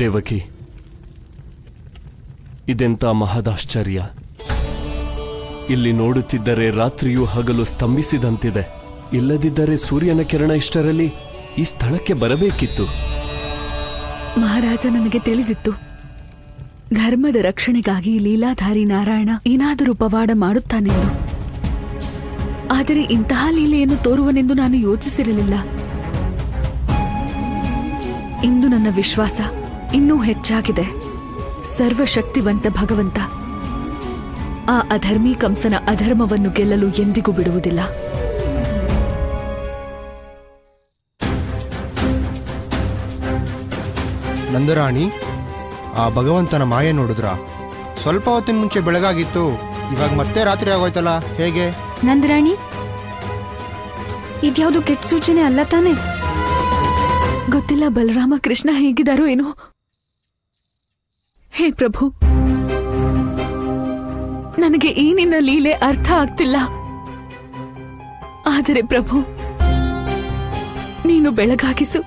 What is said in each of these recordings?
ದೇವಕಿ, ಇದೆಂಥ ಮಹದಾಶ್ಚರ್ಯ! ಇಲ್ಲಿ ನೋಡುತ್ತಿದ್ದರೆ ರಾತ್ರಿಯೂ ಹಗಲು ಸ್ತಂಭಿಸಿದಂತಿದೆ. ಇಲ್ಲದಿದ್ದರೆ ಸೂರ್ಯನ ಕಿರಣ ಇಷ್ಟರಲ್ಲಿ ಈ ಸ್ಥಳಕ್ಕೆ ಬರಬೇಕಿತ್ತು. ಮಹಾರಾಜ, ನನಗೆ ತಿಳಿದಿತ್ತು ಧರ್ಮದ ರಕ್ಷಣೆಗಾಗಿ ಲೀಲಾಧಾರಿ ನಾರಾಯಣ ಏನಾದರೂ ಪವಾಡ ಮಾಡುತ್ತಾನೆಂದು. ಆದರೆ ಇಂತಹ ಲೀಲೆಯನ್ನು ತೋರುವನೆಂದು ನಾನು ಯೋಚಿಸಿರಲಿಲ್ಲ. ಇಂದು ನನ್ನ ವಿಶ್ವಾಸ ಇನ್ನೂ ಹೆಚ್ಚಾಗಿದೆ. ಸರ್ವಶಕ್ತಿವಂತ ಭಗವಂತ ಆ ಅಧರ್ಮಿ ಕಂಸನ ಅಧರ್ಮವನ್ನು ಗೆಲ್ಲಲು ಎಂದಿಗೂ ಬಿಡುವುದಿಲ್ಲ. ನಂದರಾಣಿ, ಆ ಭಗವಂತನ ಮಾಯೆ ನೋಡಿದ್ರ? ಸ್ವಲ್ಪ ಹೊತ್ತಿನ ಮುಂಚೆ ಬೆಳಗಾಗಿತ್ತು, ಇವಾಗ ಮತ್ತೆ ರಾತ್ರಿ ಆಗೋಯ್ತಲ್ಲ, ಹೇಗೆ? ನಂದರಾಣಿ, ಇದ್ಯಾವುದು ಕೆಟ್ಟ ಸೂಚನೆ ಅಲ್ಲ ತಾನೆ? ಗೊತ್ತಿಲ್ಲ ಬಲರಾಮ ಕೃಷ್ಣ ಹೇಗಿದ್ದಾರೋ ಏನೋ. ಹೇ ಪ್ರಭು, ನನಗೆ ಈ ನಿನ್ನ ಲೀಲೆ ಅರ್ಥ ಆಗ್ತಿಲ್ಲ. ಆದರೆ ಪ್ರಭು, ನೀನು ಬೆಳಗಾಗಿಸು,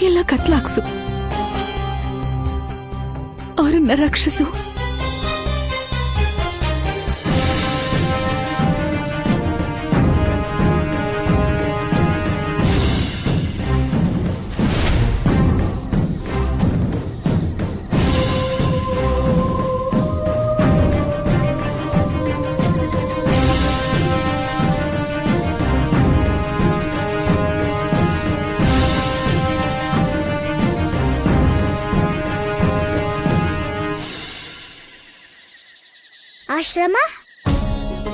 ಇಲ್ಲ ಕತ್ಲಾಕ್ಸು, ಅವರನ್ನ ರಕ್ಷಿಸು. ಆಶ್ರಮ?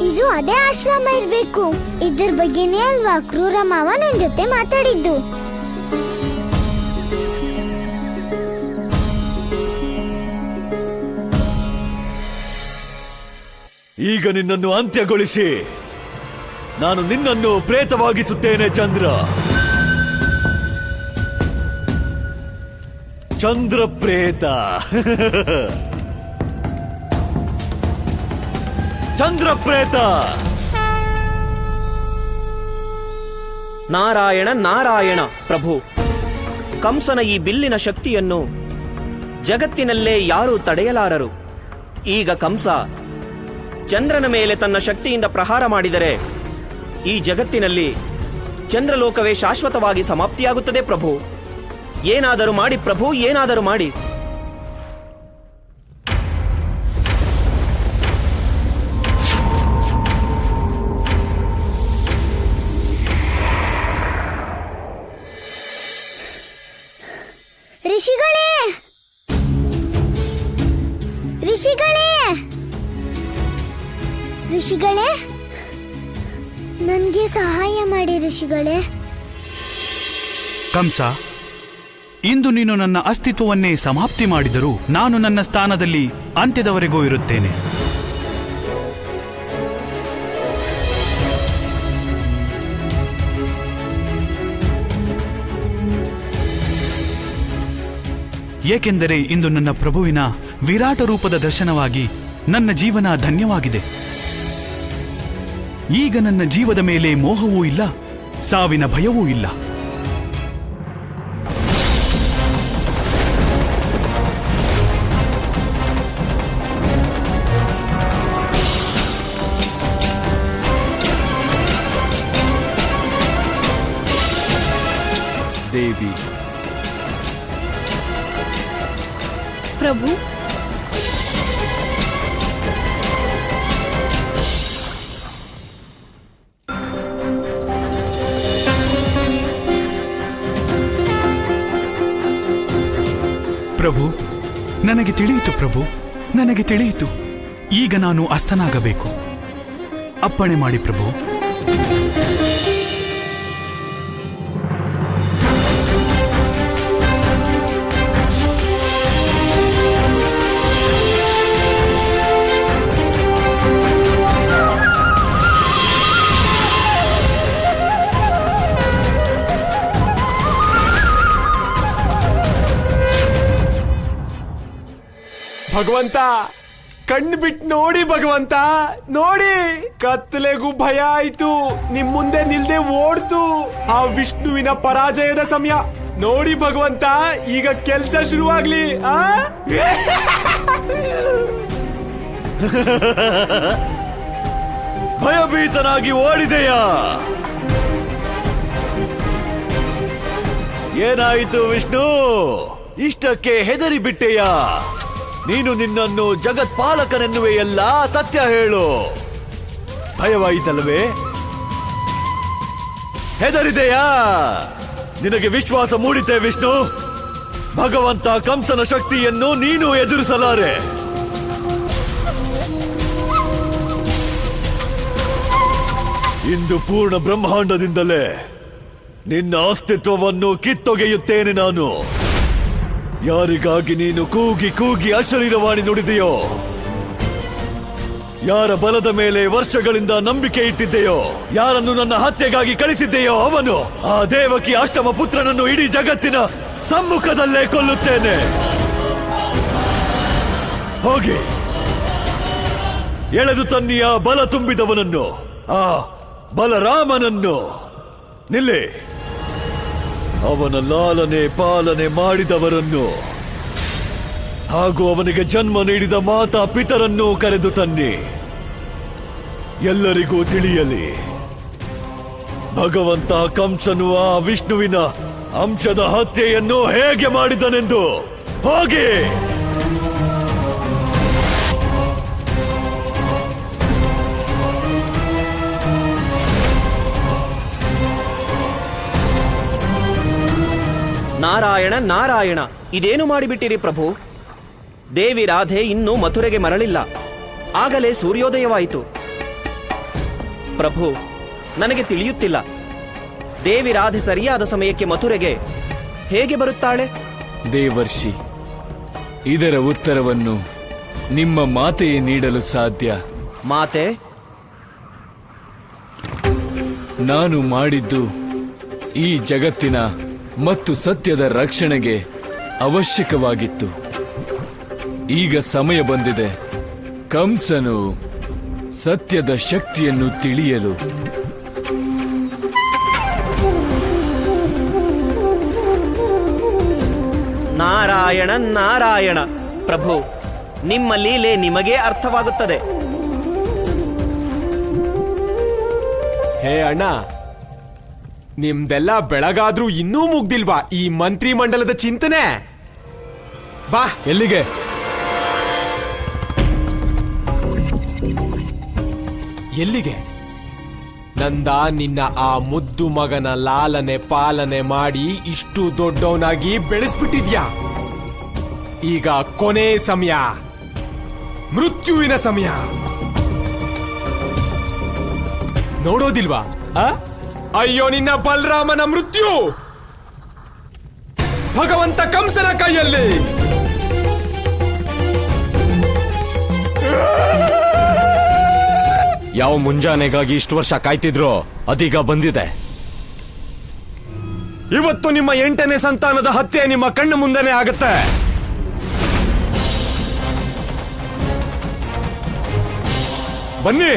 ಇದು ಅದೇ ಆಶ್ರಮ ಇರ್ಬೇಕು. ಇದ್ರ ಬಗ್ಗೆನೇ ಅಲ್ವಾ ಕ್ರೂರ ಮಾವ ನನ್ ಜೊತೆ ಮಾತಾಡಿದ್ದು. ಈಗ ನಿನ್ನನ್ನು ಅಂತ್ಯಗೊಳಿಸಿ ನಾನು ನಿನ್ನನ್ನು ಪ್ರೇತವಾಗಿಸುತ್ತೇನೆ. ಚಂದ್ರ ಪ್ರೇತ. ಚಂದ್ರ ಪ್ರೇತ. ನಾರಾಯಣ ನಾರಾಯಣ ಪ್ರಭು, ಕಂಸನ ಈ ಬಿಲ್ಲಿನ ಶಕ್ತಿಯನ್ನು ಜಗತ್ತಿನಲ್ಲೇ ಯಾರೂ ತಡೆಯಲಾರರು. ಈಗ ಕಂಸ ಚಂದ್ರನ ಮೇಲೆ ತನ್ನ ಶಕ್ತಿಯಿಂದ ಪ್ರಹಾರ ಮಾಡಿದರೆ ಈ ಜಗತ್ತಿನಲ್ಲಿ ಚಂದ್ರಲೋಕವೇ ಶಾಶ್ವತವಾಗಿ ಸಮಾಪ್ತಿಯಾಗುತ್ತದೆ. ಪ್ರಭು, ಏನಾದರೂ ಮಾಡಿ ಪ್ರಭು, ಏನಾದರೂ ಮಾಡಿ. ಋಷಿಗಳೇ, ಋಷಿಗಳೇ, ಋಷಿಗಳೇ, ನನಗೆ ಸಹಾಯ ಮಾಡಿ ಋಷಿಗಳೇ. ಕಂಸ, ಇಂದು ನೀನು ನನ್ನ ಅಸ್ತಿತ್ವವನ್ನೇ ಸಮಾಪ್ತಿ ಮಾಡಿದರೂ ನಾನು ನನ್ನ ಸ್ಥಾನದಲ್ಲಿ ಅಂತ್ಯದವರೆಗೂ ಇರುತ್ತೇನೆ. ಏಕೆಂದರೆ ಇಂದು ನನ್ನ ಪ್ರಭುವಿನ ವಿರಾಟ ರೂಪದ ದರ್ಶನವಾಗಿ ನನ್ನ ಜೀವನ ಧನ್ಯವಾಗಿದೆ. ಈಗ ನನ್ನ ಜೀವದ ಮೇಲೆ ಮೋಹವೂ ಇಲ್ಲ, ಸಾವಿನ ಭಯವೂ ಇಲ್ಲ. ದೇವಿ, ಪ್ರಭು, ಪ್ರಭು, ನನಗೆ ತಿಳಿಯಿತು ಪ್ರಭು, ನನಗೆ ತಿಳಿಯಿತು. ಈಗ ನಾನು ಅಸ್ತನಾಗಬೇಕು. ಅಪ್ಪಣೆ ಮಾಡಿ ಪ್ರಭು. ಭಗವಂತ, ಕಣ್ಣು ಬಿಟ್ಟು ನೋಡಿ ಭಗವಂತ, ನೋಡಿ. ಕತ್ತಲೆಗೂ ಭಯ ಆಯ್ತು, ನಿಮ್ ಮುಂದೆ ನಿಲ್ದೆ ಓಡ್ತು. ಆ ವಿಷ್ಣುವಿನ ಪರಾಜಯದ ಸಮಯ. ನೋಡಿ ಭಗವಂತ, ಈಗ ಕೆಲ್ಸ ಶುರುವಾಗ್ಲಿ. ಆ ಭಯಭೀತನಾಗಿ ಓಡಿದೆಯಾ? ಏನಾಯಿತು ವಿಷ್ಣು? ಇಷ್ಟಕ್ಕೆ ಹೆದರಿ ಬಿಟ್ಟೆಯಾ? ನೀನು ನಿನ್ನನ್ನು ಜಗತ್ಪಾಲಕನೆನ್ನುವೆಯಲ್ಲ, ಸತ್ಯ ಹೇಳು. ಭಯವಾಯಿತಲ್ಲವೇ? ಹೆದರಿದೆಯಾ? ನಿನಗೆ ವಿಶ್ವಾಸ ಮೂಡಿತೆ ವಿಷ್ಣು? ಭಗವಂತ ಕಂಸನ ಶಕ್ತಿಯನ್ನು ನೀನು ಎದುರಿಸಲಾರೆ. ಇಂದು ಪೂರ್ಣ ಬ್ರಹ್ಮಾಂಡದಿಂದಲೇ ನಿನ್ನ ಅಸ್ತಿತ್ವವನ್ನು ಕಿತ್ತೊಗೆಯುತ್ತೇನೆ ನಾನು. ಯಾರಿಗಾಗಿ ನೀನು ಕೂಗಿ ಕೂಗಿ ಅಶರೀರವಾಣಿ ನುಡಿದೆಯೋ, ಯಾರ ಬಲದ ಮೇಲೆ ವರ್ಷಗಳಿಂದ ನಂಬಿಕೆ ಇಟ್ಟಿದ್ದೆಯೋ, ಯಾರನ್ನು ನನ್ನ ಹತ್ಯೆಗಾಗಿ ಕಳಿಸಿದ್ದೆಯೋ ಅವನು, ಆ ದೇವಕಿ ಅಷ್ಟಮ ಪುತ್ರನನ್ನು ಇಡೀ ಜಗತ್ತಿನ ಸಮ್ಮುಖದಲ್ಲೇ ಕೊಲ್ಲುತ್ತೇನೆ. ಹೋಗಿ ಎಳೆದು ತನ್ನಿಯ ಬಲ ತುಂಬಿದವನನ್ನು, ಆ ಬಲರಾಮನನ್ನು. ನಿಲ್ಲಿ. ಅವನ ಲಾಲನೆ ಪಾಲನೆ ಮಾಡಿದವರನ್ನು ಹಾಗೂ ಅವನಿಗೆ ಜನ್ಮ ನೀಡಿದ ಮಾತಾ ಪಿತರನ್ನು ಕರೆದು ತನ್ನಿ. ಎಲ್ಲರಿಗೂ ತಿಳಿಯಲಿ, ಭಗವಂತ ಕಂಸನು ಆ ವಿಷ್ಣುವಿನ ಅಂಶದ ಹತ್ಯೆಯನ್ನು ಹೇಗೆ ಮಾಡಿದನೆಂದು. ಹೋಗಿ. ನಾರಾಯಣ ನಾರಾಯಣ, ಇದೇನು ಮಾಡಿಬಿಟ್ಟಿರಿ ಪ್ರಭು? ದೇವಿ ರಾಧೆ ಇನ್ನೂ ಮಥುರೆಗೆ ಮರಳಿಲ್ಲ, ಆಗಲೇ ಸೂರ್ಯೋದಯವಾಯಿತು. ಪ್ರಭು, ನನಗೆ ತಿಳಿಯುತ್ತಿಲ್ಲ, ದೇವಿ ರಾಧೆ ಸರಿಯಾದ ಸಮಯಕ್ಕೆ ಮಥುರೆಗೆ ಹೇಗೆ ಬರುತ್ತಾಳೆ? ದೇವರ್ಷಿ, ಇದರ ಉತ್ತರವನ್ನು ನಿಮ್ಮ ಮಾತೆಯೇ ನೀಡಲು ಸಾಧ್ಯ. ಮಾತೆ? ನಾನು ಮಾಡಿದ್ದು ಈ ಜಗತ್ತಿನ ಮತ್ತು ಸತ್ಯದ ರಕ್ಷಣೆಗೆ ಅವಶ್ಯಕವಾಗಿತ್ತು. ಈಗ ಸಮಯ ಬಂದಿದೆ ಕಂಸನು ಸತ್ಯದ ಶಕ್ತಿಯನ್ನು ತಿಳಿಯಲು. ನಾರಾಯಣ ನಾರಾಯಣ. ಪ್ರಭು, ನಿಮ್ಮ ಲೀಲೆ ನಿಮಗೇ ಅರ್ಥವಾಗುತ್ತದೆ. ಹೇ ಅಣ್ಣ, ನಿಮ್ದೆಲ್ಲ ಬೆಳಗಾದ್ರೂ ಇನ್ನೂ ಮುಗ್ದಿಲ್ವಾ ಈ ಮಂತ್ರಿ ಮಂಡಲದ ಚಿಂತನೆ? ಬಾ. ಎಲ್ಲಿಗೆ? ಎಲ್ಲಿಗೆ? ನಂದ ನಿನ್ನ ಆ ಮುದ್ದು ಮಗನ ಲಾಲನೆ ಪಾಲನೆ ಮಾಡಿ ಇಷ್ಟು ದೊಡ್ಡವನಾಗಿ ಬೆಳೆಸ್ಬಿಟ್ಟಿದ್ಯಾ. ಈಗ ಕೊನೆ ಸಮಯ, ಮೃತ್ಯುವಿನ ಸಮಯ. ನೋಡೋದಿಲ್ವಾ? ಅಯ್ಯೋ ನಿನ್ನ ಬಲರಾಮನ ಮೃತ್ಯು ಭಗವಂತ ಕಂಸನ ಕೈಯಲ್ಲಿ. ಯಾವ ಮುಂಜಾನೆಗಾಗಿ ಇಷ್ಟು ವರ್ಷ ಕಾಯ್ತಿದ್ರೋ ಅದೀಗ ಬಂದಿದೆ. ಇವತ್ತು ನಿಮ್ಮ 8ನೇ ಸಂತಾನದ ಹತ್ಯೆ ನಿಮ್ಮ ಕಣ್ಣು ಮುಂದೆನೆ ಆಗುತ್ತೆ. ಬನ್ನಿ.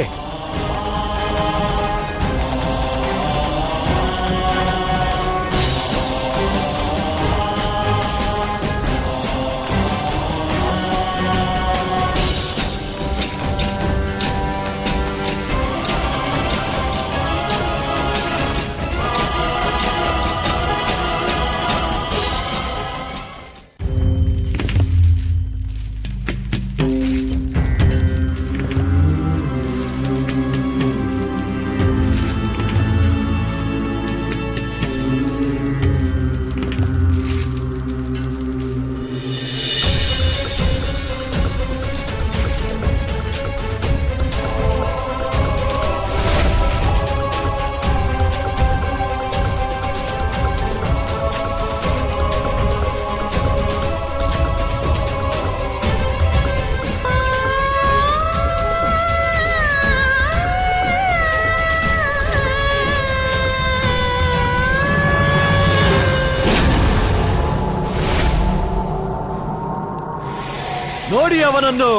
ನೋಡಿ ಅವನನ್ನು.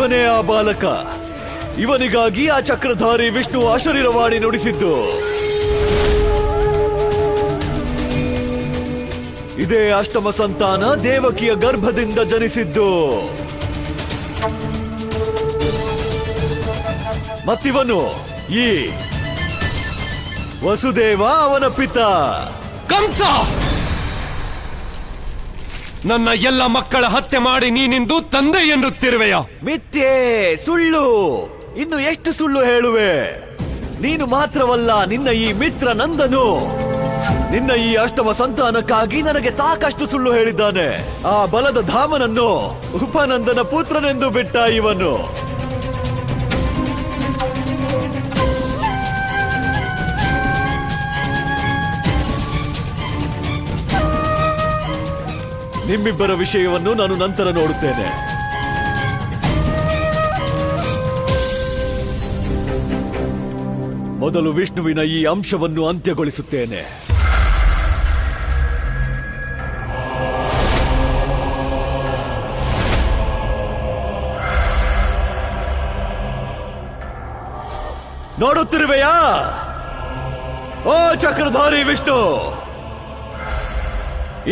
ಇವನೇ ಆ ಬಾಲಕ. ಇವನಿಗಾಗಿ ಆ ಚಕ್ರಧಾರಿ ವಿಷ್ಣು ಅಶರೀರವಾಣಿ ನುಡಿಸಿದ್ದು. ಇದೇ ಅಷ್ಟಮ ಸಂತಾನ ದೇವಕಿಯ ಗರ್ಭದಿಂದ ಜನಿಸಿದ್ದು. ಮತ್ತಿವನು ಈ ವಸುದೇವ, ಅವನ ಪಿತ. ಕಂಸ, ನನ್ನ ಎಲ್ಲ ಮಕ್ಕಳ ಹತ್ಯೆ ಮಾಡಿ ನೀನಿಂದು ತಂದೆ ಎನ್ನುತ್ತಿರುವೆಯ? ಮಿಥ್ಯೆ, ಸುಳ್ಳು. ಇನ್ನು ಎಷ್ಟು ಸುಳ್ಳು ಹೇಳುವೆ? ನೀನು ಮಾತ್ರವಲ್ಲ, ನಿನ್ನ ಈ ಮಿತ್ರ ನಂದನು ನಿನ್ನ ಈ ಅಷ್ಟಮ ಸಂತಾನಕ್ಕಾಗಿ ನನಗೆ ಸಾಕಷ್ಟು ಸುಳ್ಳು ಹೇಳಿದ್ದಾನೆ. ಆ ಬಲದ ಧಾಮನನ್ನು ಉಪನಂದನ ಪುತ್ರನೆಂದು ಬಿಟ್ಟ ಇವನು. ನಿಮ್ಮಿಬ್ಬರ ವಿಷಯವನ್ನು ನಾನು ನಂತರ ನೋಡುತ್ತೇನೆ. ಮೊದಲು ವಿಷ್ಣುವಿನ ಈ ಅಂಶವನ್ನು ಅಂತ್ಯಗೊಳಿಸುತ್ತೇನೆ. ನೋಡುತ್ತಿರುವೆಯಾ? ಓ ಚಕ್ರಧಾರಿ ವಿಷ್ಣು,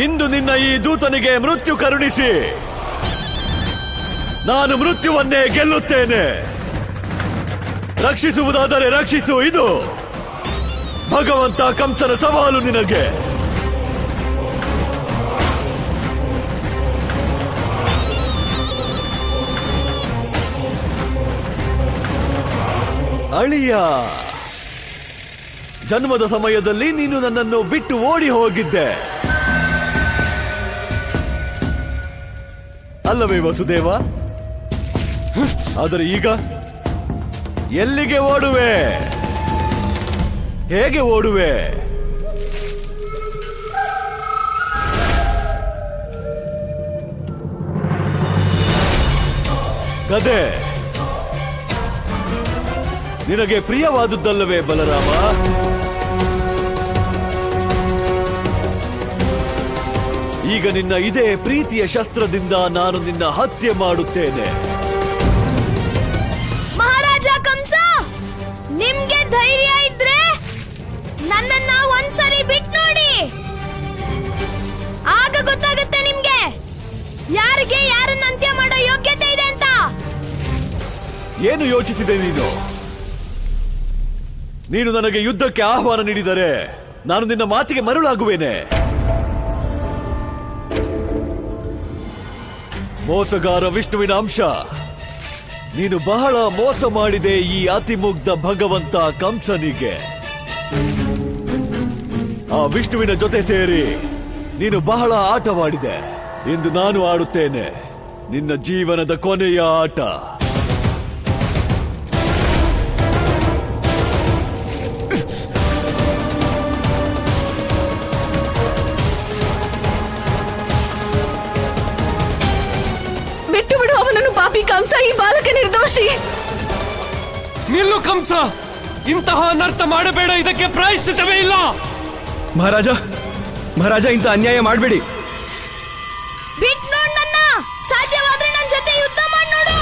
ಇಂದು ನಿನ್ನ ಈ ದೂತನಿಗೆ ಮೃತ್ಯು ಕರುಣಿಸಿ ನಾನು ಮೃತ್ಯುವನ್ನೇ ಗೆಲ್ಲುತ್ತೇನೆ. ರಕ್ಷಿಸುವುದಾದರೆ ರಕ್ಷಿಸು. ಇದು ಭಗವಂತ ಕಂಸನ ಸವಾಲು ನಿನಗೆ. ಅಳಿಯ, ಜನ್ಮದ ಸಮಯದಲ್ಲಿ ನೀನು ನನ್ನನ್ನು ಬಿಟ್ಟು ಓಡಿ ಹೋಗಿದ್ದೆ ಅಲ್ಲವೇ ವಸುದೇವ? ಆದರೆ ಈಗ ಎಲ್ಲಿಗೆ ಓಡುವೆ? ಹೇಗೆ ಓಡುವೆ? ಗದೆ ನಿನಗೆ ಪ್ರಿಯವಾದುದಲ್ಲವೇ ಬಲರಾಮ? ಈಗ ನಿನ್ನ ಇದೇ ಪ್ರೀತಿಯ ಶಸ್ತ್ರದಿಂದ ನಾನು ನಿನ್ನ ಹತ್ಯೆ ಮಾಡುತ್ತೇನೆ. ಮಹಾರಾಜ ಕಂಸ, ನಿಮ್ಗೆ ಧೈರ್ಯ ಇದ್ರೆ ನನ್ನನ್ನ ಒಂದ್ಸರಿ ಬಿಟ್ಟು ನೋಡಿ. ಆಗ ಗೊತ್ತಾಗುತ್ತೆ ನಿಮ್ಗೆ ಯಾರಿಗೆ ಯಾರನ್ನ ಅಂತ್ಯ ಮಾಡೋ ಯೋಗ್ಯತೆ ಇದೆ ಅಂತ. ಏನು ಯೋಚಿಸಿದೆ ನೀನು? ನೀನು ನನಗೆ ಯುದ್ಧಕ್ಕೆ ಆಹ್ವಾನ ನೀಡಿದರೆ ನಾನು ನಿನ್ನ ಮಾತಿಗೆ ಮರುಳಾಗುವೇನೆ. ಮೋಸಗಾರ ವಿಷ್ಣುವಿನ ಅಂಶ, ನೀನು ಬಹಳ ಮೋಸ ಮಾಡಿದೆ ಈ ಅತಿಮುಗ್ಧ ಭಗವಂತ ಕಂಸನಿಗೆ. ಆ ವಿಷ್ಣುವಿನ ಜೊತೆ ಸೇರಿ ನೀನು ಬಹಳ ಆಟವಾಡಿದೆ. ಇಂದು ನಾನು ಆಡುತ್ತೇನೆ ನಿನ್ನ ಜೀವನದ ಕೊನೆಯ ಆಟ. ಬಿಟ್ಟು ಬಿಡು ಅವನನ್ನು ಪಾಪಿ ಕಂಸ, ಈ ಬಾಲಕ ನಿರ್ದೋಷಿ. ನಿಲ್ಲು ಕಂಸ, ಇಂತಹ ಅನರ್ಥ ಮಾಡಬೇಡ. ಇದಕ್ಕೆ ಪ್ರಾಯಶ್ಚಿತ್ತವೇ ಇಲ್ಲ. ಮಹಾರಾಜ, ಮಹಾರಾಜ, ಇಂಥ ಅನ್ಯಾಯ ಮಾಡಬೇಡಿ. ಬಿಟ್ ನೋಡ್ ನನ್ನ. ಸಾಧ್ಯವಾದ್ರೆ ನನ್ನ ಜೊತೆ ಯುದ್ಧ ಮಾಡಿ ನೋಡು.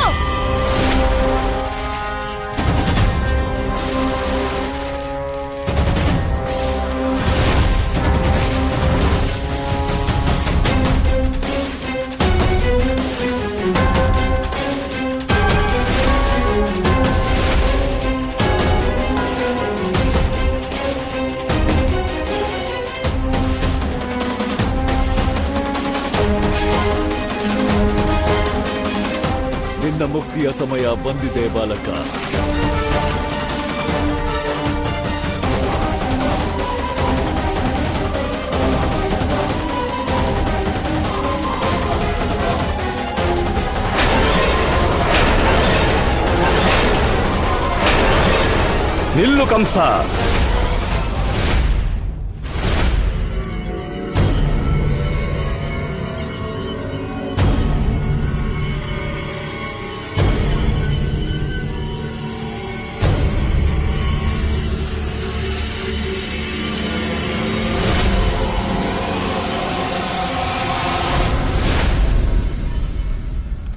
ನಿನ್ನ ಮುಕ್ತಿಯ ಸಮಯ ಬಂದಿದೆ ಬಾಲಕ. ನಿಲ್ಲು ಕಂಸ.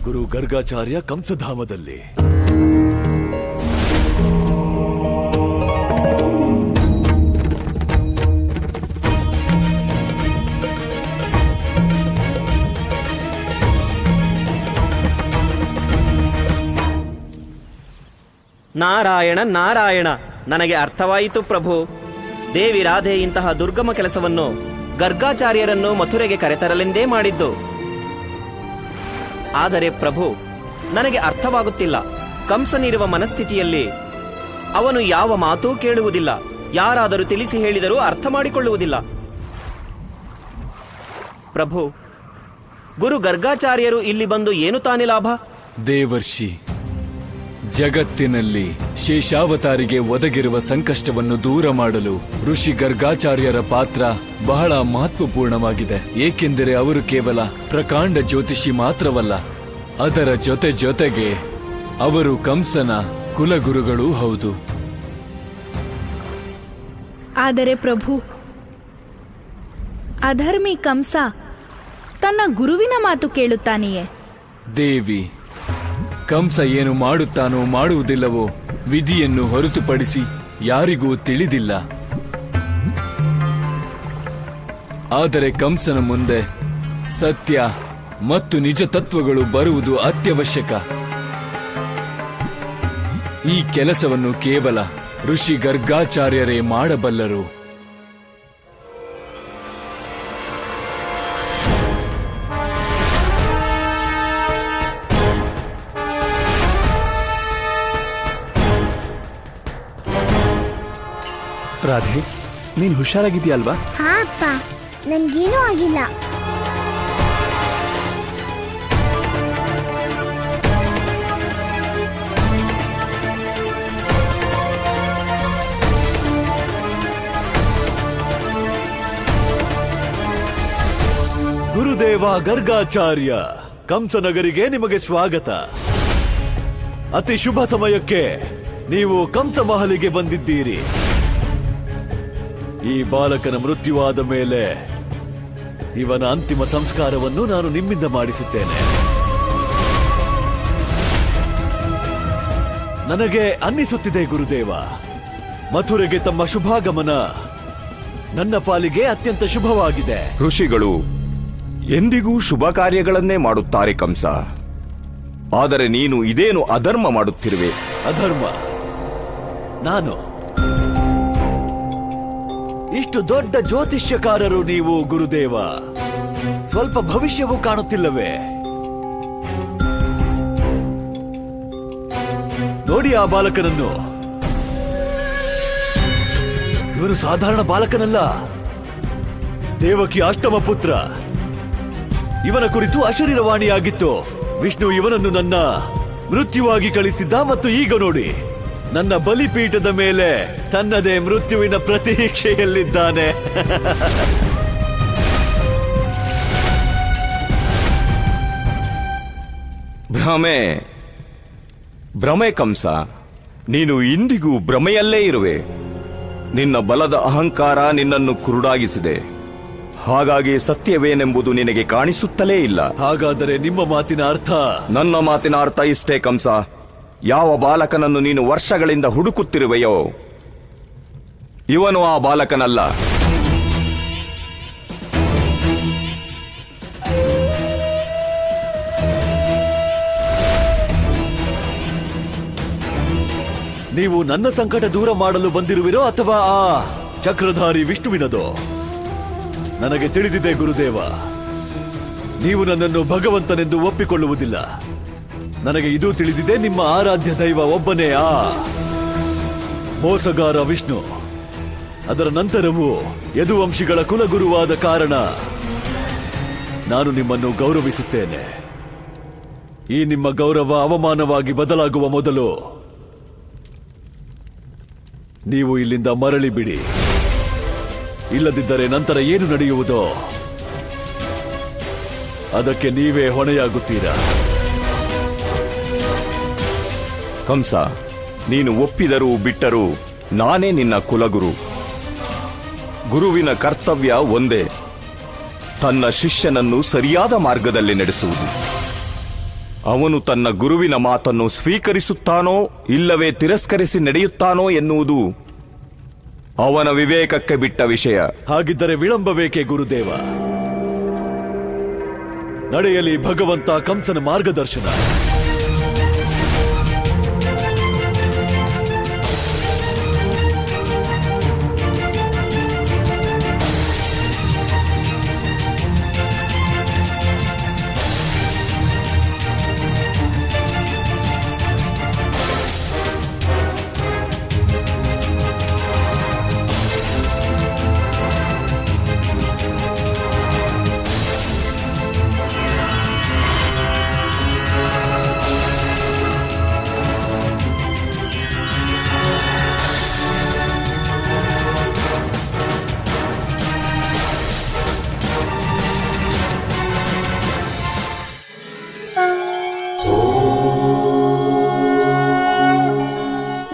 ಗುರು, ಗುರು ಗರ್ಗಾಚಾರ್ಯ ಕಂಸಧಾಮದಲ್ಲಿ. ನಾರಾಯಣ ನಾರಾಯಣ, ನನಗೆ ಅರ್ಥವಾಯಿತು ಪ್ರಭು. ದೇವಿ ರಾಧೆ ಇಂತಹ ದುರ್ಗಮ ಕೆಲಸವನ್ನು ಗರ್ಗಾಚಾರ್ಯರನ್ನು ಮಥುರೆಗೆ ಕರೆತರಲೆಂದೇ ಮಾಡಿದ್ದು. ಆದರೆ ಪ್ರಭು, ನನಗೆ ಅರ್ಥವಾಗುತ್ತಿಲ್ಲ. ಕಂಸನಿರುವ ಮನಸ್ಥಿತಿಯಲ್ಲಿ ಅವನು ಯಾವ ಮಾತೂ ಕೇಳುವುದಿಲ್ಲ. ಯಾರಾದರೂ ತಿಳಿಸಿ ಹೇಳಿದರೂ ಅರ್ಥ ಮಾಡಿಕೊಳ್ಳುವುದಿಲ್ಲ. ಪ್ರಭು, ಗುರು ಗರ್ಗಾಚಾರ್ಯರು ಇಲ್ಲಿ ಬಂದು ಏನು ತಾನೇ ಲಾಭ? ದೇವರ್ಷಿ, ಜಗತ್ತಿನಲ್ಲಿ ಶೇಷಾವತಾರಿಗೆ ಒದಗಿರುವ ಸಂಕಷ್ಟವನ್ನು ದೂರ ಮಾಡಲು ಋಷಿ ಗರ್ಗಾಚಾರ್ಯರ ಪಾತ್ರ ಬಹಳ ಮಹತ್ವಪೂರ್ಣವಾಗಿದೆ. ಏಕೆಂದರೆ ಅವರು ಕೇವಲ ಪ್ರಕಾಂಡ ಜ್ಯೋತಿಷಿ ಮಾತ್ರವಲ್ಲ, ಅದರ ಜೊತೆಗೆ ಅವರು ಕಂಸನ ಕುಲಗುರುಗಳೂ ಹೌದು. ಆದರೆ ಪ್ರಭು, ಅಧರ್ಮಿ ಕಂಸ ತನ್ನ ಗುರುವಿನ ಮಾತು ಕೇಳುತ್ತಾನೆಯೇ? ದೇವಿ, ಕಂಸ ಏನು ಮಾಡುತ್ತಾನೋ ಮಾಡುವುದಿಲ್ಲವೋ ವಿಧಿಯನ್ನು ಹೊರತುಪಡಿಸಿ ಯಾರಿಗೂ ತಿಳಿದಿಲ್ಲ. ಆದರೆ ಕಂಸನ ಮುಂದೆ ಸತ್ಯ ಮತ್ತು ನಿಜ ತತ್ವಗಳು ಬರುವುದು ಅತ್ಯವಶ್ಯಕ. ಈ ಕೆಲಸವನ್ನು ಕೇವಲ ಋಷಿ ಗರ್ಗಾಚಾರ್ಯರೇ ಮಾಡಬಲ್ಲರು. ರಾಧೆ, ನೀನ್ ಹುಷಾರಾಗಿದ್ಯಲ್ವಾ? ಹಾ ಅಪ್ಪ, ನನ್ಗೇನೂ ಆಗಿಲ್ಲ. ಗುರುದೇವ ಗರ್ಗಾಚಾರ್ಯ, ಕಂಸನಗರಿಗೆ ನಿಮಗೆ ಸ್ವಾಗತ. ಅತಿ ಶುಭ ಸಮಯಕ್ಕೆ ನೀವು ಕಂಸ ಮಹಲಿಗೆ ಬಂದಿದ್ದೀರಿ. ಈ ಬಾಲಕನ ಮೃತ್ಯುವಾದ ಮೇಲೆ ಇವನ ಅಂತಿಮ ಸಂಸ್ಕಾರವನ್ನು ನಾನು ನಿಮ್ಮಿಂದ ಮಾಡಿಸುತ್ತೇನೆ. ನನಗೆ ಅನ್ನಿಸುತ್ತಿದೆ ಗುರುದೇವ, ಮಥುರೆಗೆ ತಮ್ಮ ಶುಭಾಗಮನ ನನ್ನ ಪಾಲಿಗೆ ಅತ್ಯಂತ ಶುಭವಾಗಿದೆ. ಋಷಿಗಳು ಎಂದಿಗೂ ಶುಭ ಕಾರ್ಯಗಳನ್ನೇ ಮಾಡುತ್ತಾರೆ ಕಂಸ. ಆದರೆ ನೀನು ಇದೇನು ಅಧರ್ಮ ಮಾಡುತ್ತಿರುವೆ? ಅಧರ್ಮ? ನಾನು? ಇಷ್ಟು ದೊಡ್ಡ ಜ್ಯೋತಿಷ್ಯಕಾರರು ನೀವು ಗುರುದೇವ, ಸ್ವಲ್ಪ ಭವಿಷ್ಯವೂ ಕಾಣುತ್ತಿಲ್ಲವೇ? ನೋಡಿ ಆ ಬಾಲಕನನ್ನು. ಇವನು ಸಾಧಾರಣ ಬಾಲಕನಲ್ಲ, ದೇವಕಿ ಅಷ್ಟಮ ಪುತ್ರ. ಇವನ ಕುರಿತು ಅಶರೀರವಾಣಿಯಾಗಿತ್ತು. ವಿಷ್ಣು ಇವನನ್ನು ನನ್ನ ಮೃತ್ಯುವಾಗಿ ಕಳಿಸಿದ್ದ. ಮತ್ತು ಈಗ ನೋಡಿ, ನನ್ನ ಬಲಿಪೀಠದ ಮೇಲೆ ತನ್ನದೇ ಮೃತ್ಯುವಿನ ಪ್ರತೀಕ್ಷೆಯಲ್ಲಿದ್ದಾನೆ. ಭ್ರಮೆ ಕಂಸ, ನೀನು ಇಂದಿಗೂ ಭ್ರಮೆಯಲ್ಲೇ ಇರುವೆ. ನಿನ್ನ ಬಲದ ಅಹಂಕಾರ ನಿನ್ನನ್ನು ಕುರುಡಾಗಿಸಿದೆ. ಹಾಗಾಗಿ ಸತ್ಯವೇನೆಂಬುದು ನಿನಗೆ ಕಾಣಿಸುತ್ತಲೇ ಇಲ್ಲ. ಹಾಗಾದರೆ ನಿಮ್ಮ ಮಾತಿನ ಅರ್ಥ? ನನ್ನ ಮಾತಿನ ಅರ್ಥ ಇಷ್ಟೇ ಕಂಸ. ಯಾವ ಬಾಲಕನನ್ನು ನೀನು ವರ್ಷಗಳಿಂದ ಹುಡುಕುತ್ತಿರುವೆಯೋ ಇವನು ಆ ಬಾಲಕನಲ್ಲ. ನೀವು ನನ್ನ ಸಂಕಟ ದೂರ ಮಾಡಲು ಬಂದಿರುವಿರೋ ಅಥವಾ ಆ ಚಕ್ರಧಾರಿ ವಿಷ್ಣುವಿನದೋ? ನನಗೆ ತಿಳಿದಿದೆ ಗುರುದೇವ, ನೀವು ನನ್ನನ್ನು ಭಗವಂತನೆಂದು ಒಪ್ಪಿಕೊಳ್ಳುವುದಿಲ್ಲ. ನನಗೆ ಇದು ತಿಳಿದಿದೆ, ನಿಮ್ಮ ಆರಾಧ್ಯ ದೈವ ಒಬ್ಬನೇ, ಆ ಮೋಸಗಾರ ವಿಷ್ಣು. ಅದರ ನಂತರವೂ ಯದುವಂಶಿಗಳ ಕುಲಗುರುವಾದ ಕಾರಣ ನಾನು ನಿಮ್ಮನ್ನು ಗೌರವಿಸುತ್ತೇನೆ. ಈ ನಿಮ್ಮ ಗೌರವ ಅವಮಾನವಾಗಿ ಬದಲಾಗುವ ಮೊದಲು ನೀವು ಇಲ್ಲಿಂದ ಮರಳಿ ಬಿಡಿ. ಇಲ್ಲದಿದ್ದರೆ ನಂತರ ಏನು ನಡೆಯುವುದೋ ಅದಕ್ಕೆ ನೀವೇ ಹೊಣೆಯಾಗುತ್ತೀರಾ. ಕಂಸ, ನೀನು ಒಪ್ಪಿದರೂ ಬಿಟ್ಟರೂ ನಾನೇ ನಿನ್ನ ಕುಲಗುರು. ಗುರುವಿನ ಕರ್ತವ್ಯ ಒಂದೇ, ತನ್ನ ಶಿಷ್ಯನನ್ನು ಸರಿಯಾದ ಮಾರ್ಗದಲ್ಲಿ ನಡೆಸುವುದು. ಅವನು ತನ್ನ ಗುರುವಿನ ಮಾತನ್ನು ಸ್ವೀಕರಿಸುತ್ತಾನೋ ಇಲ್ಲವೇ ತಿರಸ್ಕರಿಸಿ ನಡೆಯುತ್ತಾನೋ ಎನ್ನುವುದು ಅವನ ವಿವೇಕಕ್ಕೆ ಬಿಟ್ಟ ವಿಷಯ. ಹಾಗಿದ್ದರೆ ವಿಳಂಬಬೇಕೆ ಗುರುದೇವ? ನಡೆಯಲಿ ಭಗವಂತ ಕಂಸನ ಮಾರ್ಗದರ್ಶನ.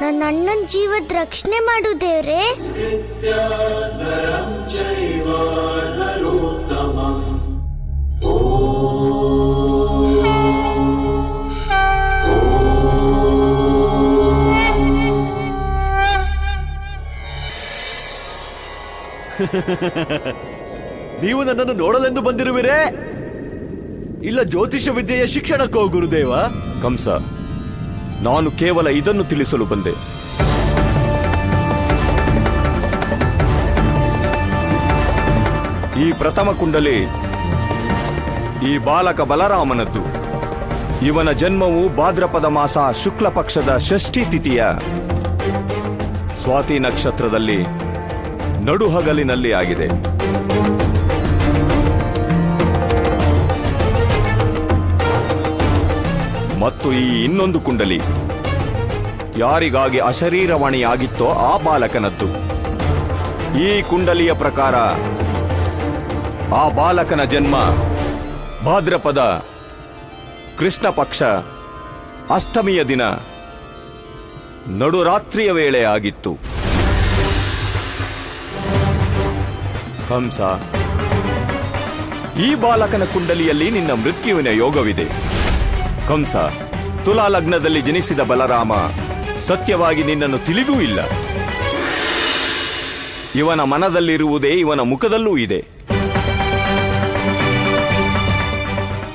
ನನ್ನ ಅಣ್ಣನ ಜೀವದ ರಕ್ಷಣೆ ಮಾಡು ದೇವ್ರೆ. ನೀವು ನನ್ನನ್ನು ನೋಡಲೆಂದು ಬಂದಿರುವಿರೇ, ಇಲ್ಲ ಜ್ಯೋತಿಷ ವಿದ್ಯೆಯ ಶಿಕ್ಷಣಕ್ಕೋ ಗುರುದೇವ? ಕಂಸ, ನಾನು ಕೇವಲ ಇದನ್ನು ತಿಳಿಸಲು ಬಂದೆ. ಈ ಪ್ರಥಮ ಕುಂಡಲಿ ಈ ಬಾಲಕ ಬಲರಾಮನದ್ದು. ಇವನ ಜನ್ಮವು ಭಾದ್ರಪದ ಮಾಸ ಶುಕ್ಲ ಪಕ್ಷದ ಷಷ್ಠಿ ತಿಥಿಯ ಸ್ವಾತಿ ನಕ್ಷತ್ರದಲ್ಲಿ ನಡುಹಗಲಿನಲ್ಲಿ ಆಗಿದೆ. ಮತ್ತು ಈ ಇನ್ನೊಂದು ಕುಂಡಲಿ ಯಾರಿಗಾಗಿ ಅಶರೀರವಾಣಿಯಾಗಿತ್ತೋ ಆ ಬಾಲಕನದ್ದು. ಈ ಕುಂಡಲಿಯ ಪ್ರಕಾರ ಆ ಬಾಲಕನ ಜನ್ಮ ಭಾದ್ರಪದ ಕೃಷ್ಣ ಪಕ್ಷ ಅಷ್ಟಮಿಯ ದಿನ ನಡುರಾತ್ರಿಯ ವೇಳೆ ಆಗಿತ್ತು. ಕಂಸ, ಈ ಬಾಲಕನ ಕುಂಡಲಿಯಲ್ಲಿ ನಿನ್ನ ಮೃತ್ಯುವಿನ ಯೋಗವಿದೆ. ಕಂಸ, ತುಲಾ ಲಗ್ನದಲ್ಲಿ ಜನಿಸಿದ ಬಲರಾಮ ಸತ್ಯವಾಗಿ ನಿನ್ನನ್ನು ತಿಳಿದೂ ಇಲ್ಲ. ಇವನ ಮನದಲ್ಲಿರುವುದೇ ಇವನ ಮುಖದಲ್ಲೂ ಇದೆ.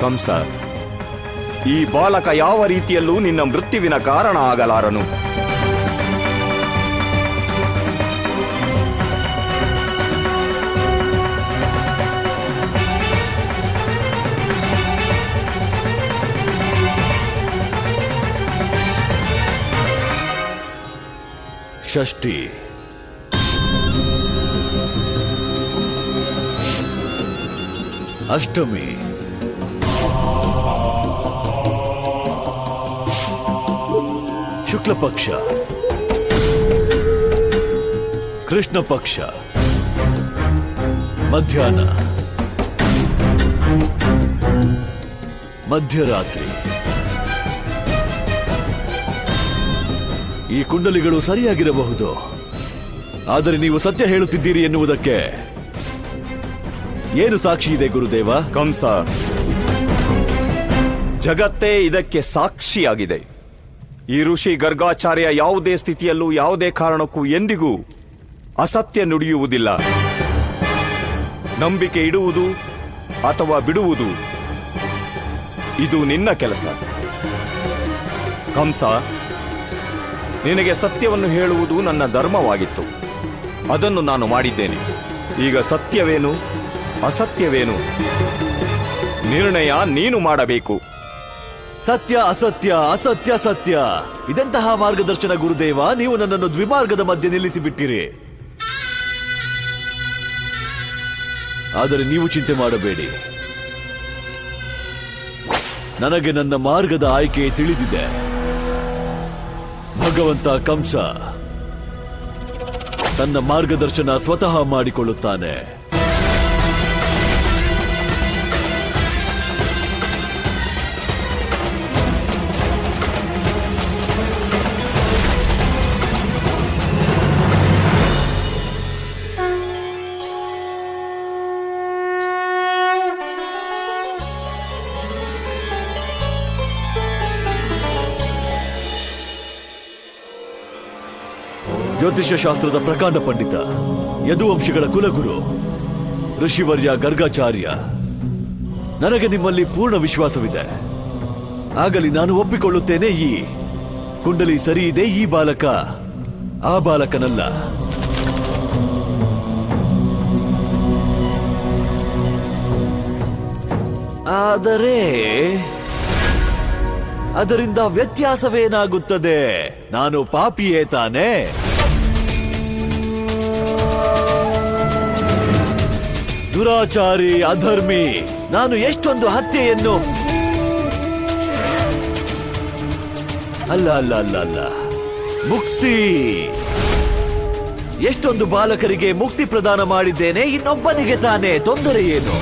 ಕಂಸ, ಈ ಬಾಲಕ ಯಾವ ರೀತಿಯಲ್ಲೂ ನಿನ್ನ ಮೃತ್ಯುವಿನ ಕಾರಣ ಆಗಲಾರನು. ಷಷ್ಠಿ, ಅಷ್ಟಮಿ, ಶುಕ್ಲ ಪಕ್ಷ, ಕೃಷ್ಣ ಪಕ್ಷ, ಮಧ್ಯಾಹ್ನ, ಮಧ್ಯರಾತ್ರಿ. ಈ ಕುಂಡಲಿಗಳು ಸರಿಯಾಗಿರಬಹುದು, ಆದರೆ ನೀವು ಸತ್ಯ ಹೇಳುತ್ತಿದ್ದೀರಿ ಎನ್ನುವುದಕ್ಕೆ ಏನು ಸಾಕ್ಷಿ ಇದೆ ಗುರುದೇವ? ಕಂಸ, ಜಗತ್ತೇ ಇದಕ್ಕೆ ಸಾಕ್ಷಿಯಾಗಿದೆ. ಈ ಋಷಿ ಗರ್ಗಾಚಾರ್ಯ ಯಾವುದೇ ಸ್ಥಿತಿಯಲ್ಲೂ ಯಾವುದೇ ಕಾರಣಕ್ಕೂ ಎಂದಿಗೂ ಅಸತ್ಯ ನುಡಿಯುವುದಿಲ್ಲ. ನಂಬಿಕೆ ಇಡುವುದು ಅಥವಾ ಬಿಡುವುದು ಇದು ನಿನ್ನ ಕೆಲಸ. ಕಂಸ, ನಿನಗೆ ಸತ್ಯವನ್ನು ಹೇಳುವುದು ನನ್ನ ಧರ್ಮವಾಗಿತ್ತು. ಅದನ್ನು ನಾನು ಮಾಡಿದ್ದೇನೆ. ಈಗ ಸತ್ಯವೇನು ಅಸತ್ಯವೇನು ನಿರ್ಣಯ ನೀನು ಮಾಡಬೇಕು. ಸತ್ಯ ಅಸತ್ಯ, ಅಸತ್ಯ ಸತ್ಯ, ಇದೆಂತಹ ಮಾರ್ಗದರ್ಶನ ಗುರುದೇವ? ನೀವು ನನ್ನನ್ನು ದ್ವಿಮಾರ್ಗದ ಮಧ್ಯೆ ನಿಲ್ಲಿಸಿಬಿಟ್ಟಿರಿ. ಆದರೆ ನೀವು ಚಿಂತೆ ಮಾಡಬೇಡಿ, ನನಗೆ ನನ್ನ ಮಾರ್ಗದ ಆಯ್ಕೆ ತಿಳಿದಿದೆ. ಭಗವಂತ ಕಂಸ ತನ್ನ ಮಾರ್ಗದರ್ಶನ ಸ್ವತಃ ಮಾಡಿಕೊಳ್ಳುತ್ತಾನೆ. ಜ್ಯೋತಿಷ್ಯ ಶಾಸ್ತ್ರದ ಪ್ರಕಾಂಡ ಪಂಡಿತ, ಯದುವಂಶಗಳ ಕುಲಗುರು, ಋಷಿವರ್ಯ ಗರ್ಗಾಚಾರ್ಯ. ನನಗೆ ನಿಮ್ಮಲ್ಲಿ ಪೂರ್ಣ ವಿಶ್ವಾಸವಿದೆ. ಆಗಲಿ ನಾನು ಒಪ್ಪಿಕೊಳ್ಳುತ್ತೇನೆ, ಈ ಕುಂಡಲಿ ಸರಿ ಇದೆ, ಈ ಬಾಲಕ ಆ ಬಾಲಕನಲ್ಲ. ಆದರೆ ಅದರಿಂದ ವ್ಯತ್ಯಾಸವೇನಾಗುತ್ತದೆ? ನಾನು ಪಾಪಿಯೇ ತಾನೇ? ದುರಾಚಾರಿ, ಅಧರ್ಮಿ. ನಾನು ಎಷ್ಟೊಂದು ಹತ್ಯೆಯನ್ನು ಅಲ್ಲ ಅಲ್ಲ ಅಲ್ಲ ಅಲ್ಲ ಮುಕ್ತಿ, ಎಷ್ಟೊಂದು ಬಾಲಕರಿಗೆ ಮುಕ್ತಿ ಪ್ರದಾನ ಮಾಡಿದ್ದೇನೆ. ಇನ್ನೊಬ್ಬನಿಗೆ ತಾನೇ ತೊಂದರೆ ಏನು?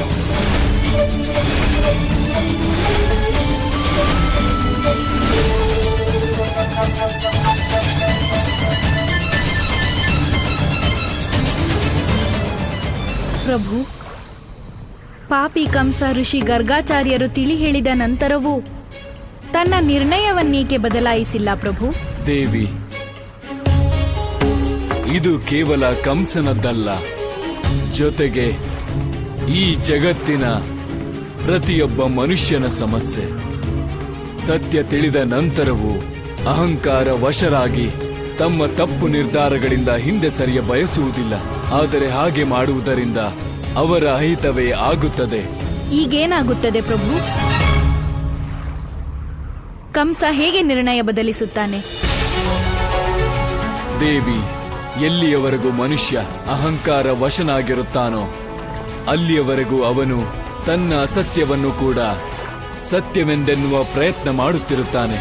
ಪ್ರಭು, ಪಾಪಿ ಕಂಸ ಋಷಿ ಗರ್ಗಾಚಾರ್ಯರು ತಿಳಿ ಹೇಳಿದ ನಂತರವೂ ತನ್ನ ನಿರ್ಣಯವನ್ನೇಕೆ ಬದಲಾಯಿಸಿಲ್ಲ ಪ್ರಭು? ದೇವಿ, ಇದು ಕೇವಲ ಕಂಸನದ್ದಲ್ಲ, ಜೊತೆಗೆ ಈ ಜಗತ್ತಿನ ಪ್ರತಿಯೊಬ್ಬ ಮನುಷ್ಯನ ಸಮಸ್ಯೆ. ಸತ್ಯ ತಿಳಿದ ನಂತರವೂ ಅಹಂಕಾರ ವಶರಾಗಿ ತಮ್ಮ ತಪ್ಪು ನಿರ್ಧಾರಗಳಿಂದ ಹಿಂದೆ ಸರಿಯ ಬಯಸುವುದಿಲ್ಲ. ಆದರೆ ಹಾಗೆ ಮಾಡುವುದರಿಂದ ಅವರ ಅಹಿತವೇ ಆಗುತ್ತದೆ. ಈಗೇನಾಗುತ್ತದೆ ಪ್ರಭು? ಕಂಸ ಹೇಗೆ ನಿರ್ಣಯ ಬದಲಿಸುತ್ತಾನೆ? ದೇವಿ, ಎಲ್ಲಿಯವರೆಗೂ ಮನುಷ್ಯ ಅಹಂಕಾರ ವಶನಾಗಿರುತ್ತಾನೋ ಅಲ್ಲಿಯವರೆಗೂ ಅವನು ತನ್ನ ಅಸತ್ಯವನ್ನು ಕೂಡ ಸತ್ಯವೆಂದೆನ್ನುವ ಪ್ರಯತ್ನ ಮಾಡುತ್ತಿರುತ್ತಾನೆ.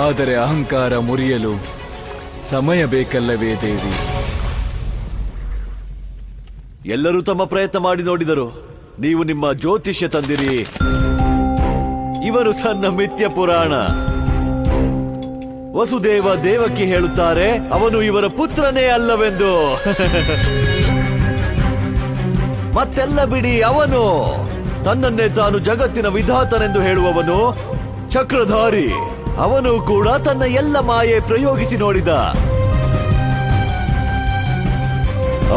ಆದರೆ ಅಹಂಕಾರ ಮುರಿಯಲು ಸಮಯ ಬೇಕಲ್ಲವೇ ದೇವಿ? ಎಲ್ಲರೂ ತಮ್ಮ ಪ್ರಯತ್ನ ಮಾಡಿ ನೋಡಿದರು. ನೀವು ನಿಮ್ಮ ಜ್ಯೋತಿಷ್ಯ ತಂದಿರಿ, ಇವರು ತನ್ನ ಮಿಥ್ಯ ಪುರಾಣ. ವಸುದೇವ ದೇವಕಿ ಹೇಳುತ್ತಾರೆ ಅವನು ಇವರ ಪುತ್ರನೇ ಅಲ್ಲವೆಂದು. ಮತ್ತೆಲ್ಲ ಬಿಡಿ, ಅವನು ತನ್ನನ್ನೇ ತಾನು ಜಗತ್ತಿನ ವಿಧಾತನೆಂದು ಹೇಳುವವನು ಚಕ್ರಧಾರಿ. ಅವನು ಕೂಡ ತನ್ನ ಎಲ್ಲ ಮಾಯೆ ಪ್ರಯೋಗಿಸಿ ನೋಡಿದ.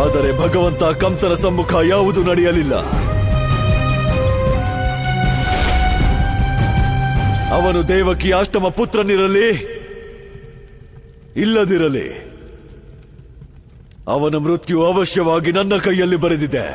ಆದರೆ ಭಗವಂತ ಕಂಸನ ಸಮ್ಮುಖ ಯಾವುದೂ ನಡೆಯಲಿಲ್ಲ. ಅವನು ದೇವಕಿ ಅಷ್ಟಮ ಪುತ್ರನಿರಲಿ ಇಲ್ಲದಿರಲಿ, ಅವನ ಮೃತ್ಯು ಅವಶ್ಯವಾಗಿ ನನ್ನ ಕೈಯಲ್ಲಿ ಬರೆದಿದೆ.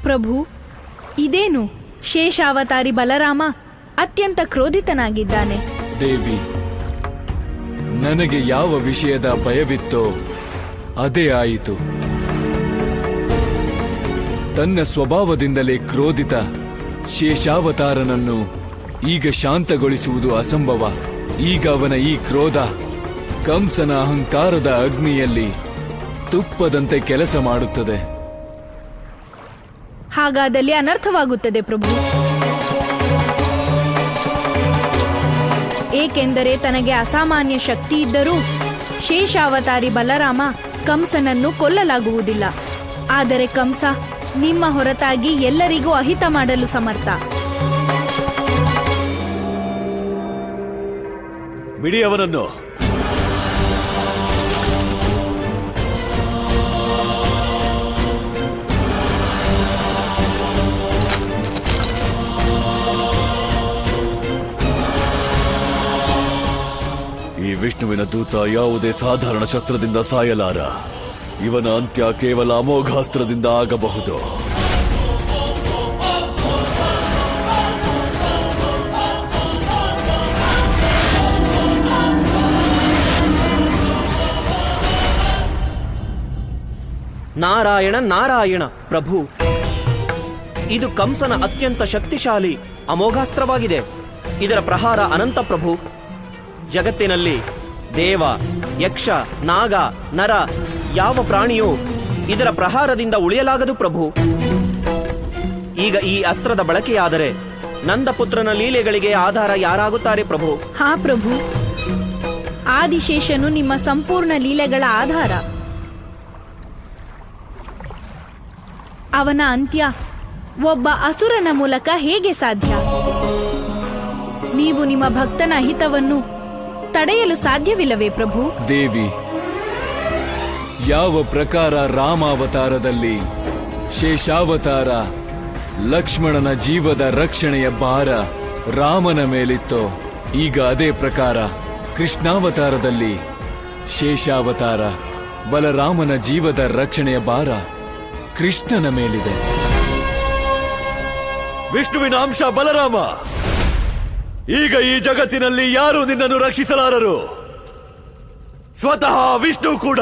ಪ್ರಭು, ಇದೇನು? ಶೇಷಾವತಾರಿ ಬಲರಾಮ ಅತ್ಯಂತ ಕ್ರೋಧಿತನಾಗಿದ್ದಾನೆ. ದೇವಿ, ನನಗೆ ಯಾವ ವಿಷಯದ ಭಯವಿತ್ತೋ ಅದೇ ಆಯಿತು. ತನ್ನ ಸ್ವಭಾವದಿಂದಲೇ ಕ್ರೋಧಿತ ಶೇಷಾವತಾರನನ್ನು ಈಗ ಶಾಂತಗೊಳಿಸುವುದು ಅಸಂಭವ. ಈಗ ಅವನ ಈ ಕ್ರೋಧ ಕಂಸನ ಅಹಂಕಾರದ ಅಗ್ನಿಯಲ್ಲಿ ತುಪ್ಪದಂತೆ ಕೆಲಸ ಮಾಡುತ್ತದೆ. ಹಾಗಾದಲ್ಲಿ ಅನರ್ಥವಾಗುತ್ತದೆ ಪ್ರಭು. ಏಕೆಂದರೆ ತನಗೆ ಅಸಾಮಾನ್ಯ ಶಕ್ತಿ ಇದ್ದರೂ ಶೇಷಾವತಾರಿ ಬಲರಾಮ ಕಂಸನನ್ನು ಕೊಲ್ಲಲಾಗುವುದಿಲ್ಲ. ಆದರೆ ಕಂಸ ನಿಮ್ಮ ಹೊರತಾಗಿ ಎಲ್ಲರಿಗೂ ಅಹಿತ ಮಾಡಲು ಸಮರ್ಥ. ಬಿಡಿ ಅವನನ್ನು. ಈ ವಿಷ್ಣುವಿನ ದೂತ ಯಾವುದೇ ಸಾಧಾರಣ ಶಸ್ತ್ರದಿಂದ ಸಾಯಲಾರ. ಇವನ ಅಂತ್ಯ ಕೇವಲ ಅಮೋಘಾಸ್ತ್ರದಿಂದ ಆಗಬಹುದು. ನಾರಾಯಣ ನಾರಾಯಣ ಪ್ರಭು, ಇದು ಕಂಸನ ಅತ್ಯಂತ ಶಕ್ತಿಶಾಲಿ ಅಮೋಘಾಸ್ತ್ರವಾಗಿದೆ. ಇದರ ಪ್ರಹಾರ ಅನಂತ ಪ್ರಭು. ಜಗತ್ತಿನಲ್ಲಿ ದೇವ, ಯಕ್ಷ, ನಾಗ, ನರ ಯಾವ ಪ್ರಾಣಿಯೂ ಇದರ ಪ್ರಹಾರದಿಂದ ಉಳಿಯಲಾಗದು ಪ್ರಭು. ಈಗ ಈ ಅಸ್ತ್ರದ ಬಳಕೆಯಾದರೆ ನಂದಪುತ್ರನ ಲೀಲೆಗಳಿಗೆ ಆಧಾರ ಯಾರಾಗುತ್ತಾರೆ ಪ್ರಭು? ಹಾ ಪ್ರಭು, ಆದಿಶೇಷನು ನಿಮ್ಮ ಸಂಪೂರ್ಣ ಲೀಲೆಗಳ ಆಧಾರ. ಅವನ ಅಂತ್ಯ ಒಬ್ಬ ಅಸುರನ ಮೂಲಕ ಹೇಗೆ ಸಾಧ್ಯ? ನೀವು ನಿಮ್ಮ ಭಕ್ತನ ಹಿತವನ್ನು ತಡೆಯಲು ಸಾಧ್ಯವಿಲ್ಲವೇ ಪ್ರಭು? ದೇವಿ, ಯಾವ ಪ್ರಕಾರ ರಾಮಾವತಾರದಲ್ಲಿ ಶೇಷಾವತಾರ ಲಕ್ಷ್ಮಣನ ಜೀವದ ರಕ್ಷಣೆಯ ಭಾರ ರಾಮನ ಮೇಲಿತ್ತೋ, ಈಗ ಅದೇ ಪ್ರಕಾರ ಕೃಷ್ಣಾವತಾರದಲ್ಲಿ ಶೇಷಾವತಾರ ಬಲರಾಮನ ಜೀವದ ರಕ್ಷಣೆಯ ಭಾರ ಕೃಷ್ಣನ ಮೇಲಿದೆ. ವಿಷ್ಣುವಿನ ಅಂಶ ಬಲರಾಮ, ಈಗ ಈ ಜಗತ್ತಿನಲ್ಲಿ ಯಾರು ನಿನ್ನನ್ನು ರಕ್ಷಿಸಲಾರರು, ಸ್ವತಃ ವಿಷ್ಣು ಕೂಡ.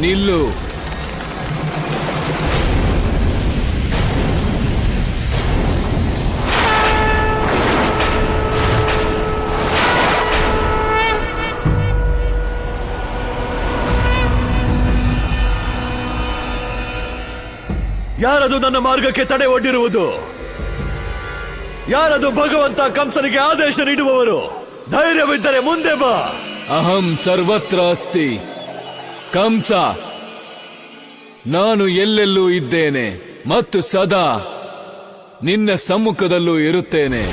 ನಿಲ್ಲು. ಯಾರದು ನನ್ನ ಮಾರ್ಗಕ್ಕೆ ತಡೆ ಒಡ್ಡಿರುವುದು? ಯಾರದು ಭಗವಂತ ಕಂಸನಿಗೆ ಆದೇಶ ನೀಡುವವರು? ಧೈರ್ಯವಿದ್ದರೆ ಮುಂದೆ ಬಾ. ಅಹಂ ಸರ್ವತ್ರ ಅಸ್ತಿ ಕಂಸ. ನಾನು ಎಲ್ಲೆಲ್ಲೂ ಇದ್ದೇನೆ ಮತ್ತು ಸದಾ ನಿನ್ನ ಸಮ್ಮುಖದಲ್ಲೂ ಇರುತ್ತೇನೆ.